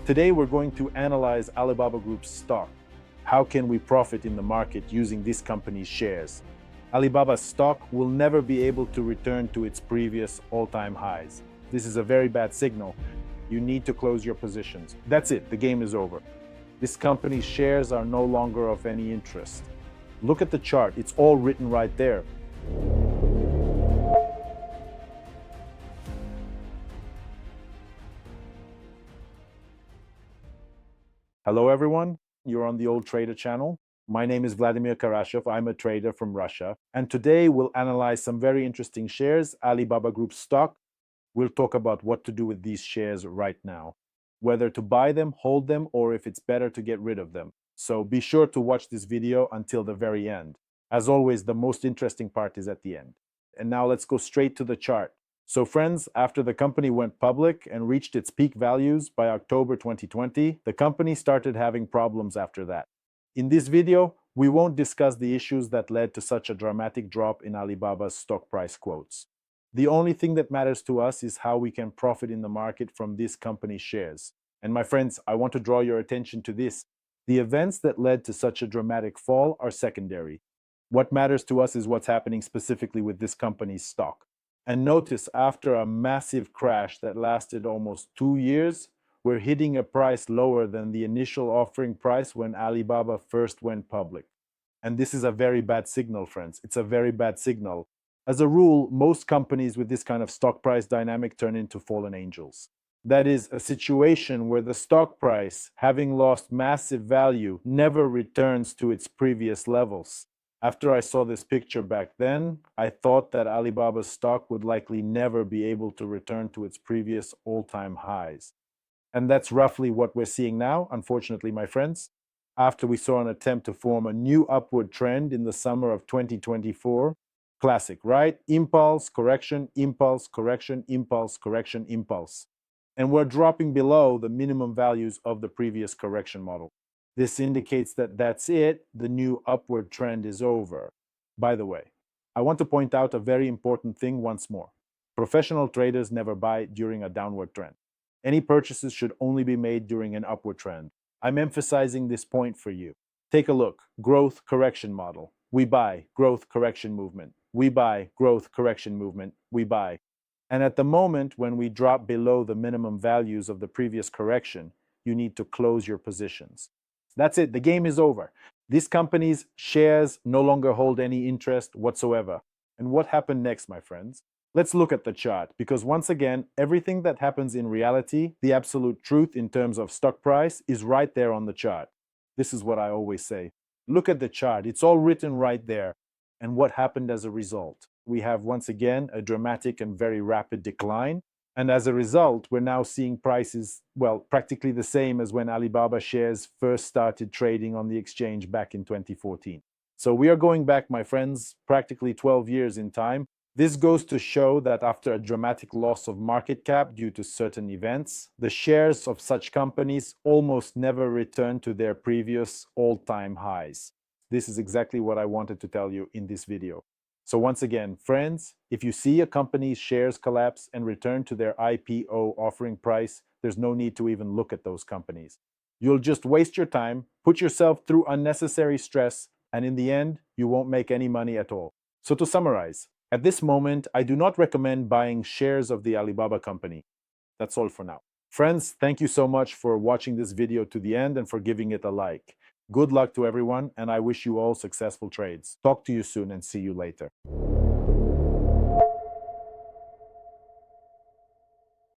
Today we're going to analyze Alibaba Group's stock. How can we profit in the market using this company's shares? Alibaba's stock will never be able to return to its previous all-time highs. This is a very bad signal. You need to close your positions. That's it, the game is over. This company's shares are no longer of any interest. Look at the chart, it's all written right there. Hello everyone, you're on the Old Trader channel. My name is Vladimir Karashov, I'm a trader from Russia, and today we'll analyze some very interesting shares, Alibaba Group stock. We'll talk about what to do with these shares right now, whether to buy them, hold them, or if it's better to get rid of them. So be sure to watch this video until the very end. As always, the most interesting part is at the end. And now let's go straight to the chart. So friends, after the company went public and reached its peak values by October 2020, the company started having problems after that. In this video, we won't discuss the issues that led to such a dramatic drop in Alibaba's stock price quotes. The only thing that matters to us is how we can profit in the market from this company's shares. And my friends, I want to draw your attention to this. The events that led to such a dramatic fall are secondary. What matters to us is what's happening specifically with this company's stock. And notice, after a massive crash that lasted almost 2 years, we're hitting a price lower than the initial offering price when Alibaba first went public. And this is a very bad signal, friends. It's a very bad signal. As a rule, most companies with this kind of stock price dynamic turn into fallen angels. That is, a situation where the stock price, having lost massive value, never returns to its previous levels. After I saw this picture back then, I thought that Alibaba's stock would likely never be able to return to its previous all-time highs. And that's roughly what we're seeing now, unfortunately, my friends. After we saw an attempt to form a new upward trend in the summer of 2024, classic, right? Impulse, correction, impulse, correction, impulse, correction, impulse. And we're dropping below the minimum values of the previous correction model. This indicates that that's it, the new upward trend is over. By the way, I want to point out a very important thing once more. Professional traders never buy during a downward trend. Any purchases should only be made during an upward trend. I'm emphasizing this point for you. Take a look, growth correction model. We buy, growth correction movement. We buy, growth correction movement. We buy. And at the moment when we drop below the minimum values of the previous correction, you need to close your positions. That's it, the game is over. This company's shares no longer hold any interest whatsoever. And what happened next, my friends? Let's look at the chart, because once again, everything that happens in reality, the absolute truth in terms of stock price, is right there on the chart. This is what I always say. Look at the chart, it's all written right there. And what happened as a result? We have once again a dramatic and very rapid decline. And as a result, we're now seeing prices, well, practically the same as when Alibaba shares first started trading on the exchange back in 2014. So we are going back, my friends, practically 12 years in time. This goes to show that after a dramatic loss of market cap due to certain events, the shares of such companies almost never return to their previous all-time highs. This is exactly what I wanted to tell you in this video. So once again, friends, if you see a company's shares collapse and return to their IPO offering price, there's no need to even look at those companies. You'll just waste your time, put yourself through unnecessary stress, and in the end, you won't make any money at all. So to summarize, at this moment, I do not recommend buying shares of the Alibaba company. That's all for now. Friends, thank you so much for watching this video to the end and for giving it a like. Good luck to everyone, and I wish you all successful trades. Talk to you soon and see you later.